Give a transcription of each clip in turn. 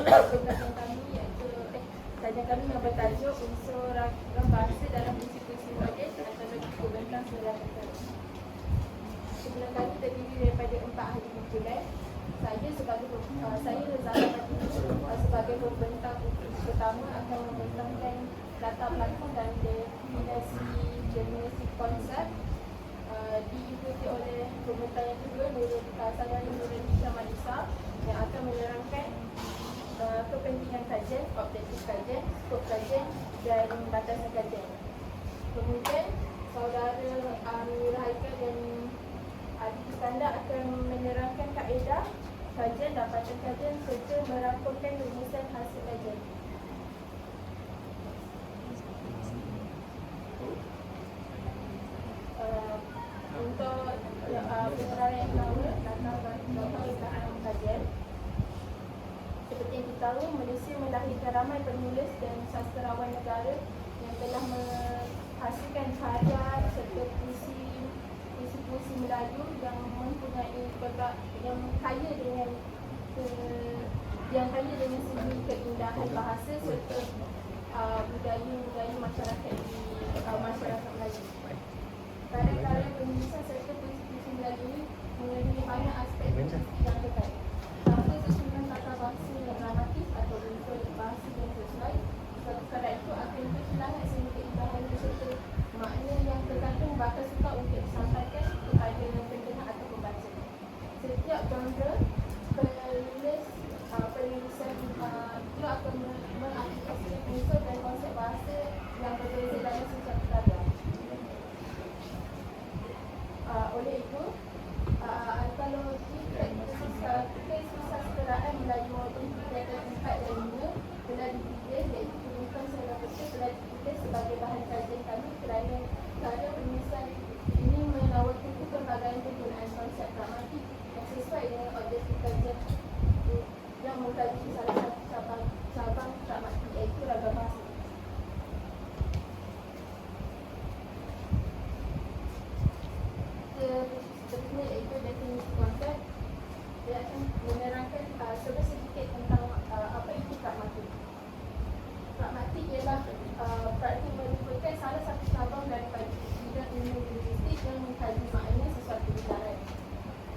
kajian kami iaitu kajian kami yang bertajuk unsur ragam bahasa dalam institusi modern antara pembentang sejarah negara. Kumpulan kami terdiri daripada 4 ahli kumpulan. Saya sebagai Zahra Fatini sebagai pembentang pertama akan membentangkan latar belakang dan definisi konsep, diikuti oleh pembentang yang kedua saya Nurul Malisa yang akan menerangkan kepentingan kajian, objektif kajian, skop kajian dan batasan kajian. Kemudian saudara Amirul Haikal dan Adi Iskandar akan menerangkan kaedah kajian, dapatan kajian serta merangkumkan rumusan hasil kajian. Untuk perkara yang pertama, latar belakang kajian. Seperti yang kita tahu, Malaysia melahirkan ramai penulis dan sastrawan negara yang telah menghasilkan karya serta puisi Melayu yang mempunyai yang kaya dengan segi keindahan bahasa serta budaya masyarakat di masyarakat Melayu. Karya-karya penulisan serta puisi Melayu ini mengandungi banyak aspek yang terkait. Satu, susunan tata bahasa yang dramatis atau unsur bahasa yang sesuai. Karya itu akan berkaitan sehingga keindahan serta makna yang tergantung bakal suka untuk disampaikan kepada pendengar atau pembaca. Setiap genre penulisan itu akan mengaplikasikan unsur dan konsep bahasa yang berbeza dalam setiap karya. Oleh itu, antologi kesusasteraan Melayu moden tingkatan 4 dan 5 telah dipilih, iaitu Pembukaan Serang Peta telah dipilih sebagai bahan kajian kami kerana karya penulisan ini menawarkan kepelbagaian penggunaan konsep dramatik yang sesuai dengan objektif kajian yang mengkaji salah satu cabang dramatik, iaitu ragam bahasa. Seterusnya iaitu definisi konsep. Dia akan menerangkan sedikit tentang apa itu pragmatik. Pragmatik ialah praktik merupakan salah satu cabang daripada bidang ilmu linguistik yang mengkaji makna sesuatu bicaran.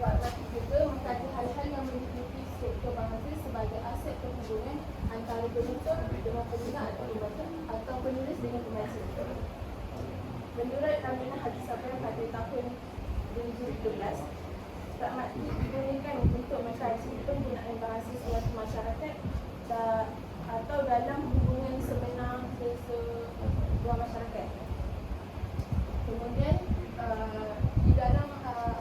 Pragmatik juga mengkaji hal-hal yang meliputi struktur bahasa sebagai aset penghubungan antara penutur dengan pendengar atau pembaca atau penulis dengan pembaca. Menurut Ramina Haji Sabra pada tahun 2012, pragmatik digunakan untuk mengkaji penggunaan bahasa suatu masyarakat atau dalam hubungan sebenar sesebuah masyarakat. Kemudian di dalam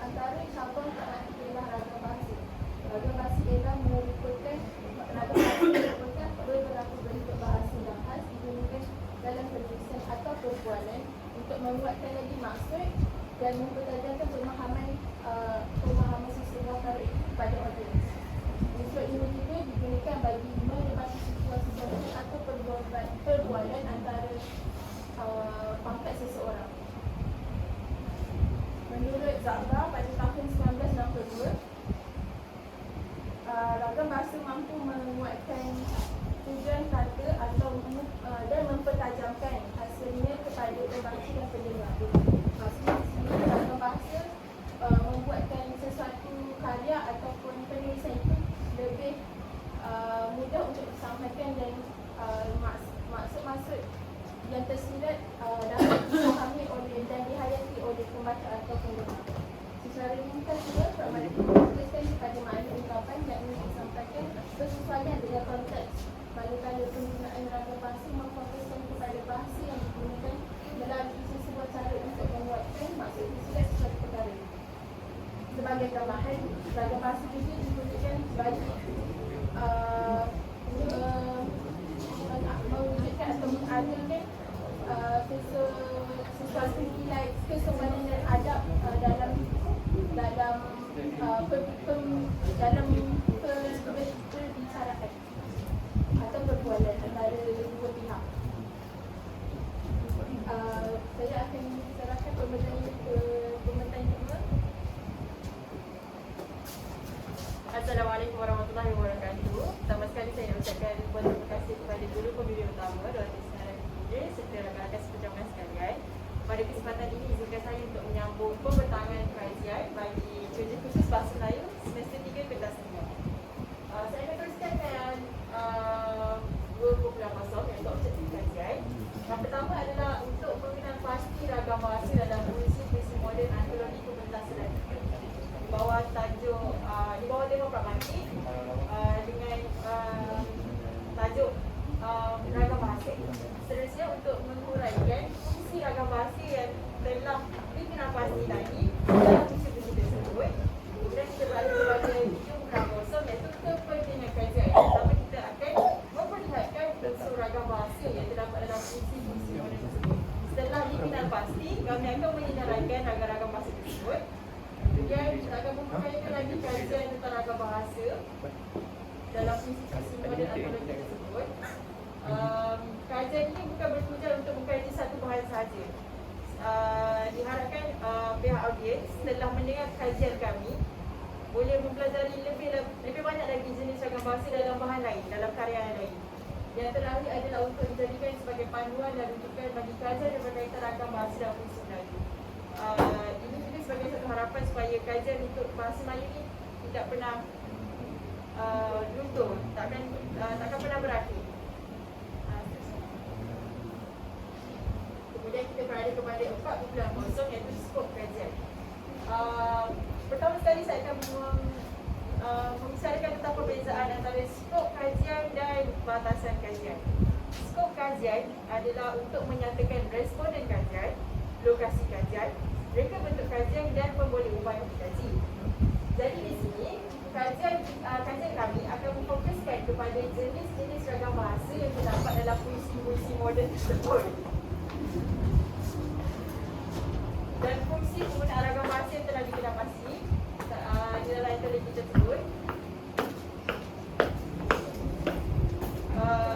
antara cabang pragmatik ialah ragam bahasa. Ragam bahasa ialah merupakan beberapa bentuk bahasa dan khas digunakan dalam penulisan atau perbualan untuk membuatkan lagi maksud dan mempertajamkan pemahaman sesebuah karya itu kepada audiens. Unsur ini juga digunakan bagi menebasi situasi sosial atau perbualan antara pangkat seseorang. Menurut Zahra pada tahun 1962, ragam bahasa mampu menguatkan tujuan kata atau dan mempertajamkan hasilnya kepada pembaca dan pendengar. Maksudnya di sini ragam bahasa membuatkan sesuatu karya ataupun penulisan itu lebih mudah untuk disampaikan dan maksud-maksud yang tersirat dapat dipahami oleh dan dihayati oleh pembaca atau pendengar. Secara ringkas juga, pragmatik berfokuskan kepada makna ungkapan yang ingin disampaikan bersesuaian dengan konteks, manakala penggunaan ragam bahasa memfokuskan kepada bahasa yang digunakan melalui sesebuah cara untuk menguatkan maksud tersirat sesuatu perkara. Sebagai tambahan, ragam bahasa juga digunakan bagi mewujudkan atau mengadakan sesuatu nilai kesopanan dan adab dalam perbicaraan atau perbualan antara dua pihak. Saya akan serahkan pembentang kedua. Assalamualaikum warahmatullahi wabarakatuh. Pertama 2093 serta rakan-rakan seperjuangan sekalian. Pada kesempatan ini izinkan saya untuk menyambut pembentangan kajian bagi cuti khusus Bahasa Melayu semester 3 pentas senior. Saya akan teruskan dengan dua program kosong iaitu objektif kajian. Yang pertama adalah untuk pengenalan pasti ragam bahasa dalam puisi moden antologi pementasan dan di bawah tajuk di bawah tema pragmatik dengan tajuk ragam bahasa. Seterusnya untuk menguraikan fungsi ragam bahasa yang telah dikenal pasti tadi dalam puisi-puisi tersebut. Kemudian kita berada kepada hujung program kosong iaitu kepentingan kajian. Pertama kita akan memperlihatkan unsur ragam bahasa yang terdapat dalam puisi-puisi moden tersebut. Setelah dikenal pasti, kami akan menyederhanakan ragam-ragam bahasa tersebut. Kemudian kita akan memperlihatkan lagi kajian tentang ragam bahasa dalam puisi-puisi moden antologi tersebut. Kajian ini bukan bertujuan untuk mengkaji satu bahan sahaja. Diharapkan pihak audiens setelah mendengar kajian kami boleh mempelajari lebih banyak lagi jenis ragam bahasa dalam bahan lain, dalam karya yang lain. Yang terakhir adalah untuk dijadikan sebagai panduan dan rujukan bagi kajian yang berkaitan ragam bahasa dalam puisi Melayu. Ini juga sebagai satu harapan supaya kajian untuk bahasa Melayu ini tidak pernah luntur, takkan pernah berakhir. Kemudian kita berada kepada 4 program kosong iaitu skop kajian. Pertama sekali saya akan membicarakan tentang perbezaan antara skop kajian dan batasan kajian. Skop kajian adalah untuk menyatakan responden kajian, lokasi kajian, reka bentuk kajian dan pemboleh upaya dikaji. Jadi di sini kajian kami akan memfokuskan kepada jenis-jenis ragam bahasa yang terdapat dalam puisi-puisi moden tersebut. Dan fungsi penggunaan ragam bahasa yang telah dikenal pasti di dalam antologi tersebut.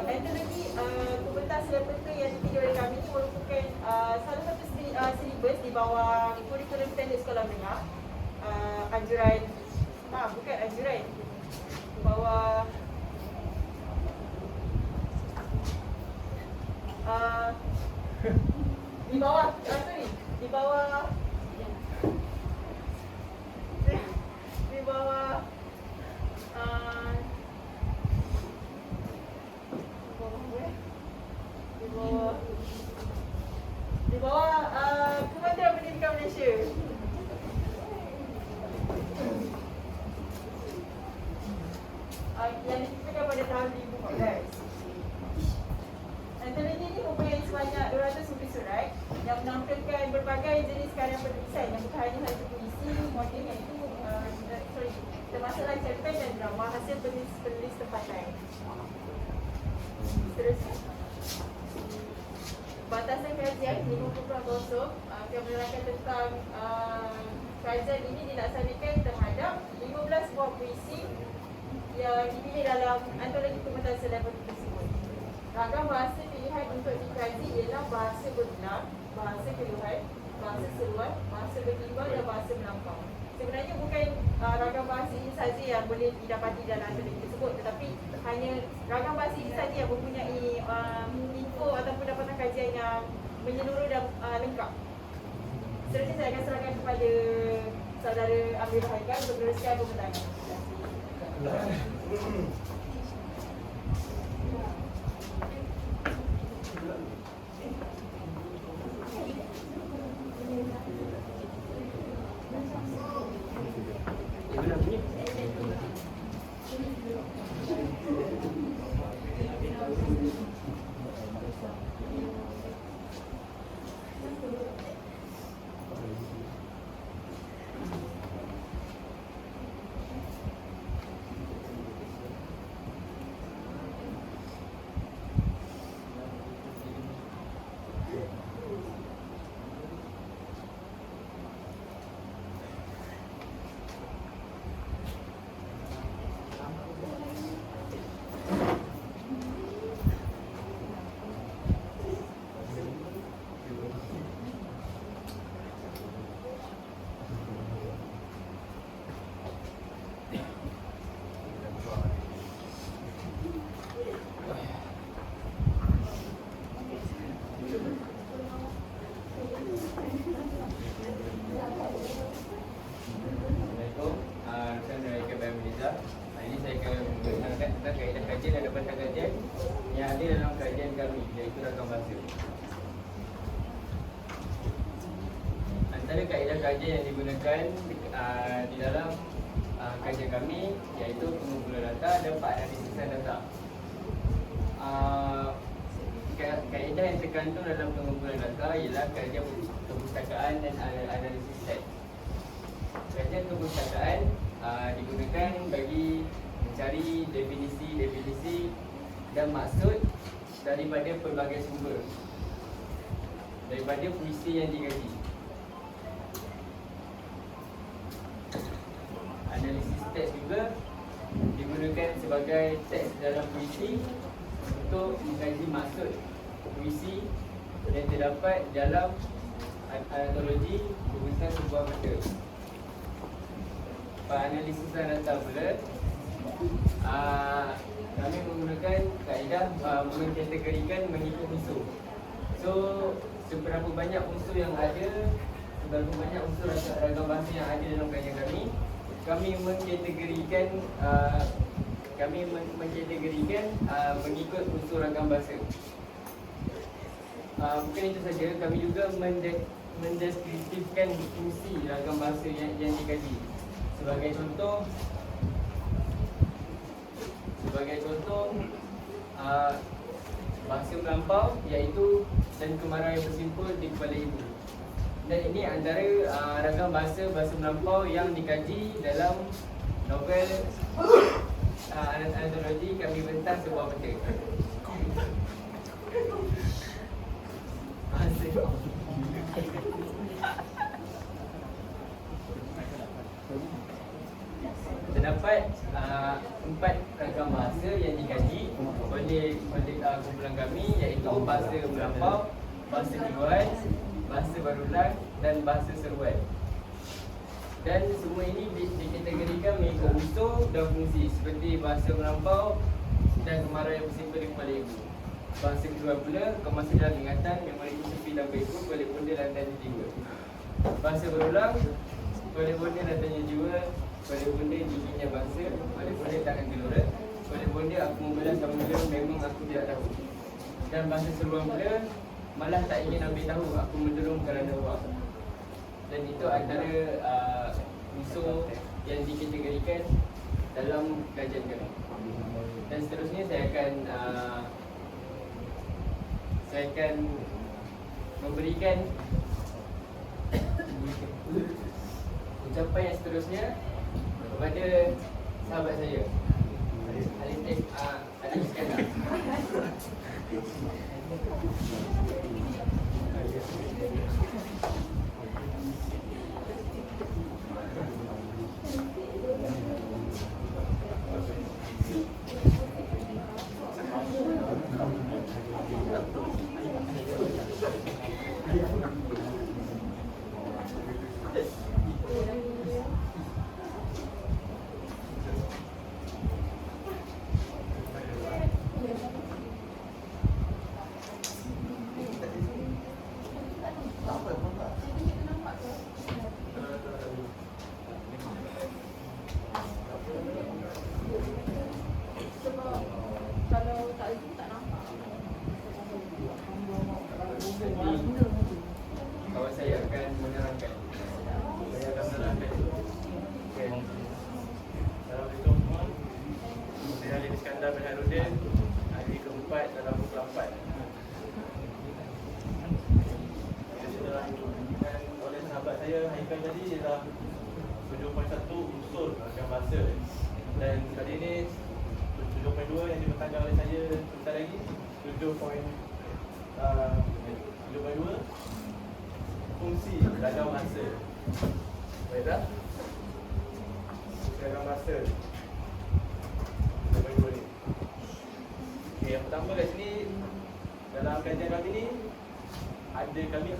Antologi pembentas lepetu yang dipilih oleh kami ini merupakan salah satu silibus di bawah kurikulum standard sekolah menengah. Di bawah Kementerian Pendidikan Malaysia. Yang diciptakan pada tahun 2014. Antologi ini mempunyai sebanyak 200 buku surat yang menampilkan berbagai jenis karya penulisan yang bukan hanya satu puisi moden iaitu termasuklah cerpen dan drama hasil penulis tempatan. Seterusnya, batasan kajian 50 kosong akan menerangkan tentang kajian ini dilaksanakan terhadap 15 buah puisi yang dipilih dalam antologi pementasan level tersebut. Ragam bahasa pilihan untuk dikaji ialah bahasa berulang, bahasa keluhan, bahasa seruan, bahasa bertimbang dan bahasa melampau. Sebenarnya bukan ragam bahasa ini saja yang boleh didapati dalam antologi tersebut, tetapi hanya ragam bahasa ini saja yang mempunyai info ataupun dapatan kajian yang menyeluruh dan lengkap. Seterusnya saya akan serahkan kepada saudara Amir Haikal untuk meneruskan pembentangan. Terima kasih. kajian ada batang kajian yang ada dalam kajian kami, iaitu ragam bahasa. Antara kaedah kajian yang digunakan di dalam kajian kami iaitu pengumpulan data dan penganalisan data. Kaedah yang terkandung dalam pengumpulan data ialah kajian perpustakaan dan analisis teks. Kajian perpustakaan digunakan bagi mencari definisi dan maksud daripada pelbagai sumber daripada puisi yang dikaji. Analisis teks juga digunakan sebagai teks dalam puisi untuk mengkaji maksud puisi yang terdapat dalam analogi berusaha sebuah benda. Penganalisisan data pula, kami menggunakan kaedah mengkategorikan mengikut unsur. So, seberapa banyak unsur yang ada, seberapa banyak unsur ragam bahasa yang ada dalam kajian kami mengkategorikan mengikut unsur ragam bahasa. Bukan itu saja, kami juga mendeskriptifkan fungsi ragam bahasa yang dikaji. Sebagai contoh, bahasa melampau iaitu dan kemarau yang bersimpul di kepala ibu. Dan ini antara ragam bahasa melampau yang dikaji dalam novel antologi Kami Bentang Sebuah Peta. Terdapat 4 ragam bahasa yang dikaji oleh kumpulan kami, iaitu bahasa melampau, bahasa kibuan, bahasa barulang dan bahasa seruan. Dan semua ini dikategorikan mengikut unsur dan fungsi seperti bahasa melampau dan kemarau yang bersimpul di kepala ibu. Bahasa kibuan pula kemasan dalam ingatan, memori sepi dan beku, boleh bonda dan tanya jiwa. Bahasa berulang, boleh bonda dan tanya jiwa, boleh bonda giginya bangsa, boleh bonda tangan gelora, boleh bonda aku membelas kamu memang aku tidak tahu. Dan bahasa seruan pula, malah tak ingin ambil tahu, aku menderung kerana awak. Dan itu antara unsur yang dikategorikan dalam kajian kami. Dan seterusnya saya akan memberikan ucapan yang seterusnya kepada sahabat saya, Alif Iskandar. Kawan saya akan menerangkan. Okay. Assalamualaikum semua. Saya Alif Iskandar bin Harudin, hari keempat dalam buku 4. Dan oleh sahabat saya Haikal tadi ialah 7.1 unsur ragam bahasa. Dan kali ini 7.2 yang dibentangkan oleh saya sebentar lagi, 7.2 fungsi ragam bahasa. Baiklah. Ragam bahasa 7.2 ni. Okay, yang pertama kat sini dalam kajian kami ni ada kami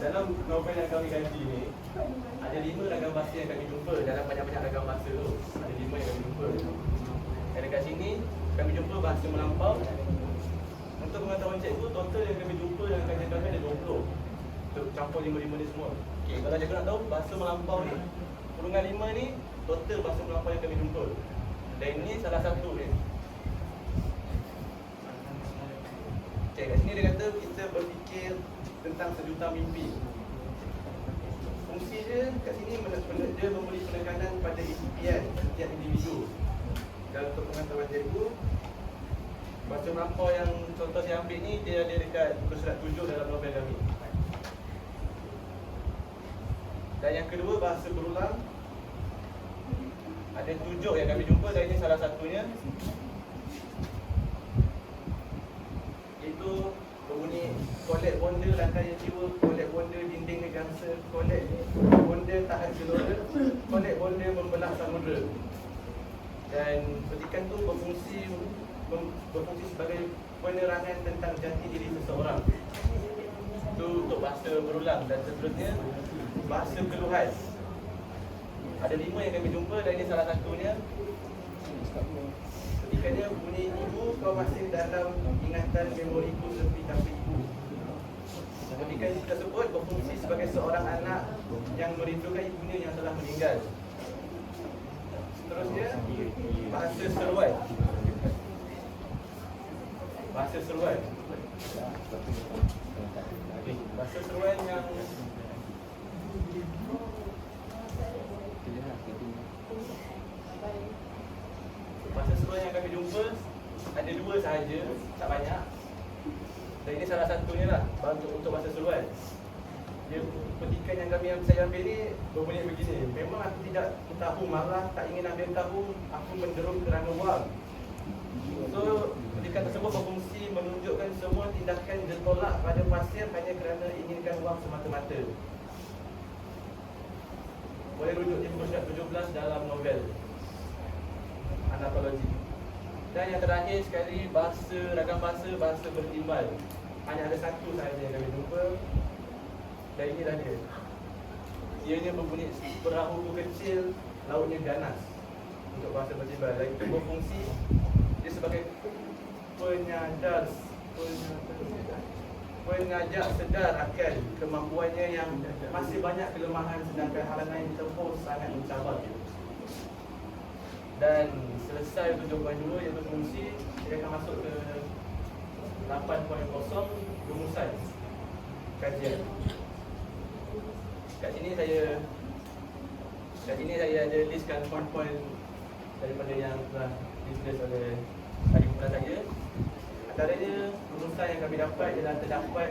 dalam novel yang kami kaji ni ada 5 ragam bahasa yang kami jumpa dalam banyak-banyak ragam bahasa tu. Ada 5 yang kami jumpa. Dan dekat sini kami jumpa bahasa melampau. Untuk pengetahuan cikgu, total yang kami jumpa dalam kajian kami ada 20. Untuk campur 5 ni semua. Okay, kalau cikgu nak tahu bahasa melampau ni, kurungan 5 ni total bahasa melampau yang kami jumpa. Dan ini salah satu dia. Okay, kat sini dia kata kita berfikir tentang sejuta mimpi. Fungsi dia kat sini dia memberi penekanan pada impian setiap individu. Dan untuk pengetahuan cikgu, bahasa melampau yang contoh saya ambil ni dia ada dekat muka surat 7 dalam novel kami. Dan yang kedua, bahasa berulang. Ada 7 yang kami jumpa dan ini salah satunya. Itu berbunyi kolek bonda lantai jiwa, kolek bonda dinding negangsa, kolek bonda tahan gelora, kolek bonda membelah samudera. Dan petikan tu berfungsi sebagai penerangan tentang jati diri seseorang. Itu untuk bahasa berulang. Dan seterusnya bahasa keluhan. Ada 5 yang kami jumpa dan ini salah satunya. Ketikanya bunyi, ibu kau masih dalam ingatan memoriku sepi tanpa ibu. Petikan tersebut berfungsi sebagai seorang anak yang merindukan ibunya yang telah meninggal. Seterusnya bahasa seruan. Bahasa seruan. Bahasa seruan yang bahasa seruan yang kami jumpa ada 2 sahaja, tak banyak. Dan ini salah satunya lah untuk bahasa seruan. Dia petikan yang saya ambil ni berbunyi begini. Memang aku tidak tahu marah, tak ingin ambil tahu, aku menderum kerana wang. So, petikan tersebut berfungsi menunjukkan semua tindakan ditolak pada pasien hanya kerana inginkan wang semata-mata. Boleh rujuk di muka surat 17 dalam novel Anatologi. Dan yang terakhir sekali, ragam bahasa bertimbal. Hanya ada 1 sahaja yang kami jumpa. Dan inilah dia. Ianya berbunyi perahu kecil, lautnya ganas. Untuk bahasa bertimbal. Dan itu berfungsi dia sebagai pengajak sedar akan kemampuannya yang masih banyak kelemahan sedangkan halangan yang ditempuh sangat mencabar. Dan selesai untuk jawapan 2 yang berfungsi, dia akan masuk ke 8.0 rumusan kajian. Kat sini saya ada listkan poin-poin daripada yang telah ditulis oleh tadi pula saya. Antaranya rumusan yang kami dapat ialah terdapat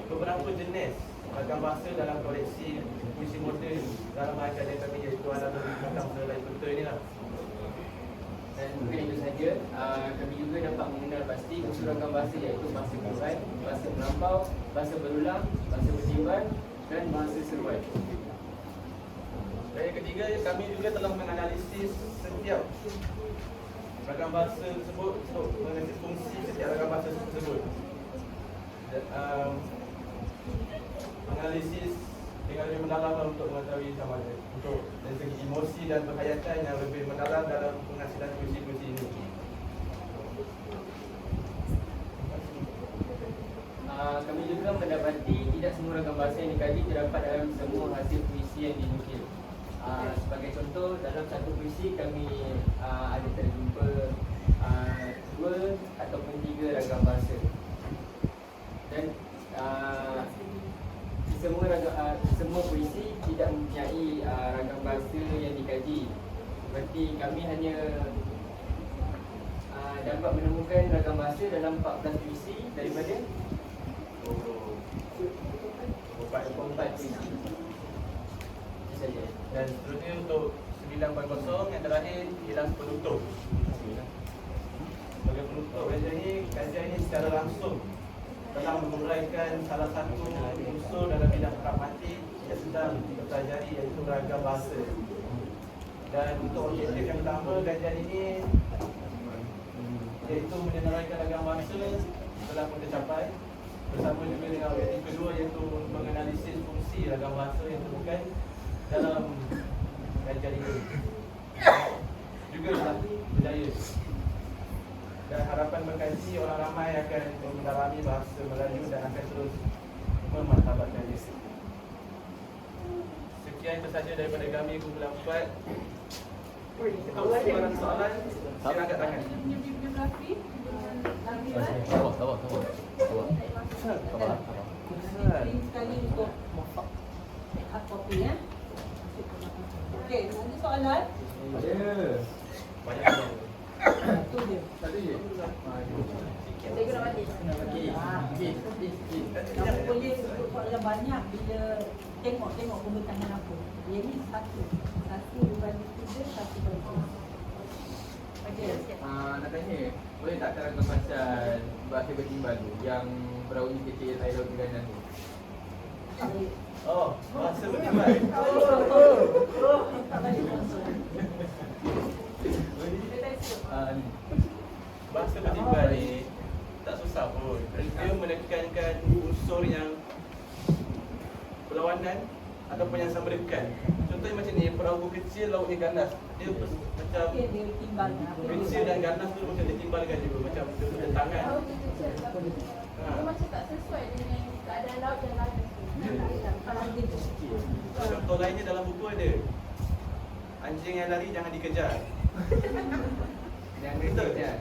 beberapa jenis ragam bahasa dalam koleksi puisi moden dalam karya kami, iaitu Alam Tentang Selai Peta ni lah. Dan bukan itu saja, kami juga dapat mengenal pasti unsur ragam bahasa, iaitu bahasa keluhan, bahasa melampau, bahasa berulang, bahasa bertimbal dan bahasa seruan. Dan yang ketiga, kami juga telah menganalisis setiap ragam bahasa tersebut untuk mengenai fungsi setiap ragam bahasa tersebut. Menganalisis dengan lebih mendalam untuk mengetahui sama ada untuk dari segi emosi dan penghayatan yang lebih mendalam dalam penghasilan puisi-puisi ini. Kami juga mendapati tidak semua ragam bahasa yang dikaji terdapat dalam semua hasil puisi yang dinukil. Sebagai contoh, dalam satu puisi kami ada terjumpa 2 ataupun 3 ragam bahasa. Dan semua puisi tidak mempunyai ragam bahasa yang dikaji. Berarti kami hanya dapat menemukan ragam bahasa dalam 14 puisi daripada 4 puisi. Itu saja. Dan seterusnya untuk 9.0 yang terakhir ialah penutup. Sebagai penutup kajian ini secara langsung telah menguraikan salah satu unsur dalam bidang pragmatik yang sedang dipelajari, iaitu ragam bahasa. Dan untuk objektif yang pertama kajian ini iaitu menyelesaikan ragam bahasa telah pun tercapai, bersama juga dengan objektif kedua iaitu menganalisis fungsi ragam bahasa yang ditemukan dalam kajian ini juga telah berjaya. Dan harapan berkaji orang ramai akan mendalami bahasa Melayu dan akan terus memartabatkannya. Sekian itu saja daripada kami kumpulan 4. Kalau ada soalan, saya angkat tangan. Bibliografi dengan lampiran. Sabar. Print sekali untuk hard copy ya. Okey, ada soalan? Banyak yang Satu je. Saya guna balik. Tak boleh sebut soalan banyak bila tengok pembentahan apa. Dia ni satu berbanding tiga, satu berbanding. Okey, sikit. Nak tanya, boleh tak terangkan pasal bahasa bertimbal tu yang berauni kecil air laut Terengganu tu? Oh, bahasa bertimbal. Tak balik masuk. Ni. Bahasa bertimbal ni tak susah pun. Dia menekankan unsur yang berlawanan ataupun yang sama dekat. Contohnya macam ni, perahu kecil lautnya ganas. Dia macam Okey, dia timbal. kecil dan ganas tu macam ditimbalkan juga. Macam bertentangan. Laut tu kecil tapi dia macam tak sesuai dengan keadaan laut yang lain. Kalau gitu. Contoh lainnya dalam buku ada. Anjing yang lari jangan dikejar. Yang Betul. kecil.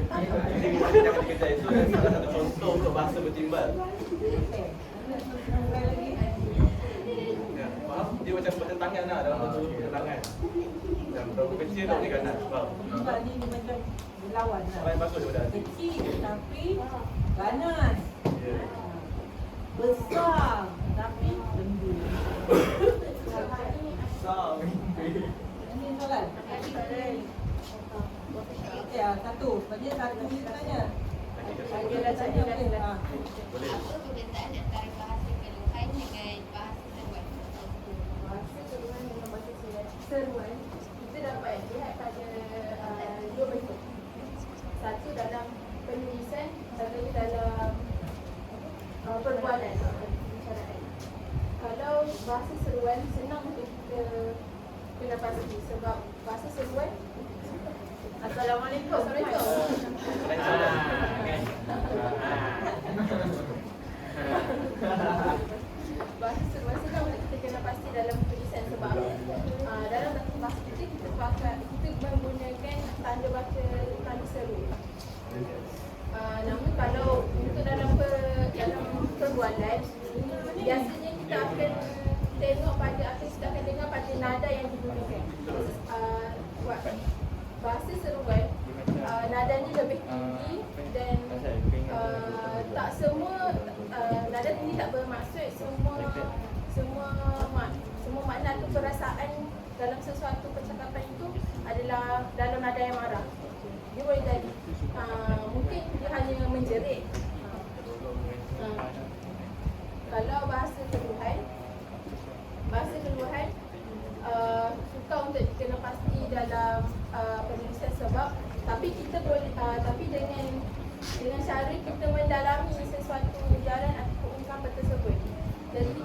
Anjing yang lari jangan dikejar. Itu salah satu contoh untuk bahasa bertimbal. Okey. Ada lagi? Ya, faham? Dia macam bertentangan lah dalam bentuk bertentangan. Macam perahu kecil lautnya ganas. Faham? Timbal ni macam berlawan lah. Apa yang masuk dia dah? Kecil tapi ganas. Ya. Besar tapi lembut. Ini soalan. Ya, satu. Sebabnya satu ni tanya. Dia dah tanya dah. Okey, ha. Boleh. Apa perbezaan antara bahasa keluhan dengan bahasa seruan? Bahasa seruan dengan bahasa seruan kita dapat lihat pada dua bentuk. Satu dalam penulisan, satu dalam perbualan perbicaraan. Kalau bahasa seruan senang untuk kita kena pasti sebab bahasa seruan Assalamualaikum. Assalamualaikum. Bahasa seruan senang untuk kita kena pasti dalam tulisan sebab dalam bahasa kita menggunakan tanda baca tanda seru. Namun kalau untuk dalam perbualan biasanya kita akan tengok pada kita akan dengar pada nada yang digunakan. Bahasa seruan nadanya lebih tinggi dan tak semua nada tinggi tak bermaksud semua makna atau perasaan dalam sesuatu percakapan itu adalah dalam nada yang marah. Dia boleh jadi mungkin dia hanya menjerit. Kalau bahasa keluhan sukar untuk dikena pasti dalam penulisan sebab tapi kita boleh tapi dengan cara kita mendalami sesuatu ujaran atau ungkapan tersebut. Jadi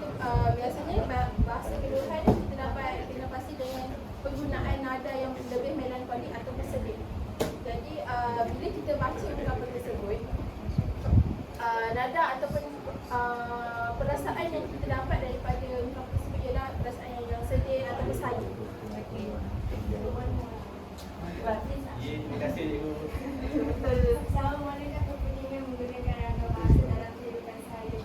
biasanya bahasa keluhan kita dapat kena pasti dengan penggunaan nada yang lebih melankolik atau bersedih. Jadi bila kita baca ungkapan tersebut nada ataupun perasaan yang kita dapat daripada ungkapan tersebut ialah perasaan yang sedih atau bersalin. Terima kasih cikgu. Assalamualaikum, kepentingan menggunakan ragam bahasa dalam kehidupan saya.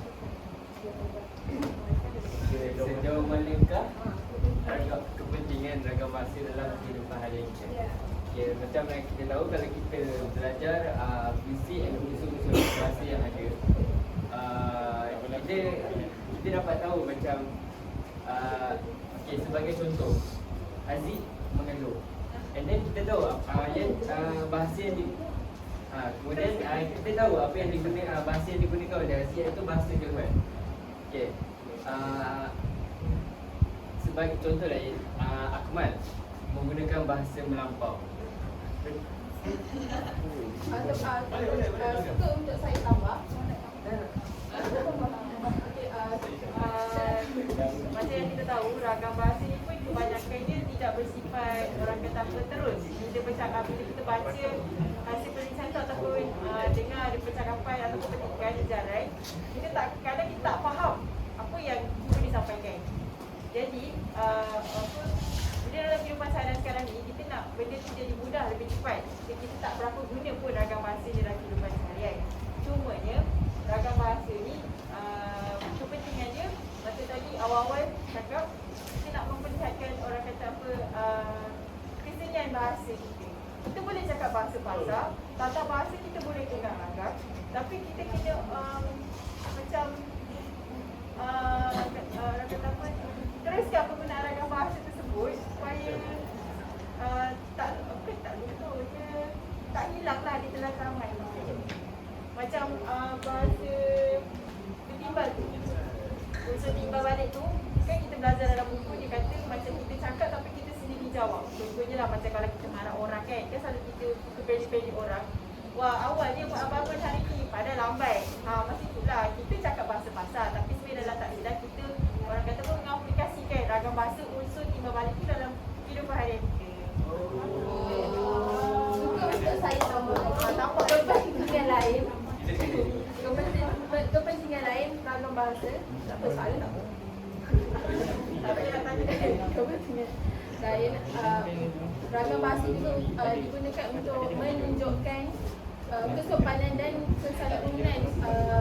Sejauh manakah kepentingan ragam bahasa dalam kehidupan harian kita? Okay, macam yang kita tahu kalau kita belajar fisik dan unsur-unsur bahasa yang ada, kita dapat tahu macam okay, sebagai contoh Aziz mengeluh. And then kita tahu bahasa yang kemudian kita tahu apa yang digunakan, bahasa yang digunakan oleh Aziz itu bahasa keluhan. Okay. Sebagai contoh lain, Akmal menggunakan bahasa melampau. Suka untuk saya tambah. Macam yang kita tahu, ragam bahasa ni pun kebanyakan dia tidak bersifat orang kata apa terus. Bila bercakap, bila kita baca hasil penulisan tu ataupun dengar ada percakapan ataupun petikan ujaran, kadang kita tak faham apa yang cuba disampaikan. Jadi bila dalam kehidupan seharian sekarang ni, kita nak benda tu jadi mudah, lebih cepat. Kita tak berapa guna pun ragam bahasa ni dalam kehidupan seharian. Cumanya, ragam bahasa ni kepentingannya, masa tadi awal-awal cakap, kita nak memperlihatkan orang kata apa, kesenian bahasa kita. Kita boleh cakap bahasa pasar, tata bahasa kita boleh guna ragam, tapi kita kena macam orang kata apa, teruskan penggunaan ragam bahasa tersebut supaya tak lupa je, tak hilanglah di tengah ramai. Macam bahasa bertimbal tu, unsur timbal balik tu kan kita belajar dalam buku, dia kata macam kita cakap tapi kita sendiri jawab. Contohnya lah macam kalau kita marah orang kan selalu kita pendek-pendek orang, wah awal dia buat apa-apa hari ni padahal lambat. Macam itulah kita cakap bahasa pasar, tapi sebenarnya dalam tak silap kita orang kata pun mengaplikasikan ragam bahasa unsur timbal balik tu dalam kehidupan harian kita. Juga untuk saya tambah kepentingan lain. Kepentingan lain ragam bahasa. Tak apa, soalan tak apa. Tak payah nak tanya. Kepentingan lain, ragam bahasa juga digunakan untuk menunjukkan kesopanan dan kesalahgunaan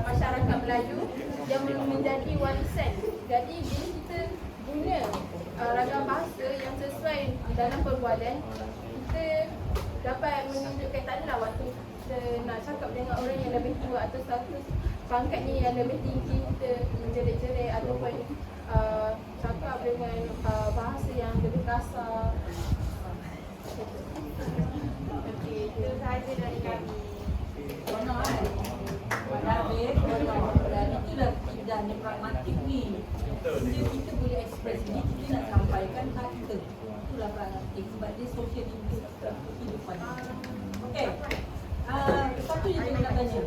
masyarakat Melayu yang menjadi warisan. Jadi bila kita guna ragam bahasa yang sesuai dalam perbualan, kita dapat menunjukkan, tak adalah waktu kita nak cakap dengan orang yang lebih tua atau status pangkatnya yang lebih tinggi, kita menjerit-jerit ataupun cakap dengan bahasa yang lebih kasar. Okey, itu sahaja dari kami. Benar kan? Habis, dan itulah kerjanya pragmatik ni. Kita boleh ekspres ni, kita nak sampaikan kata. Itulah pragmatik sebab dia social impact kehidupan. Okey. Satu je saya nak tanya.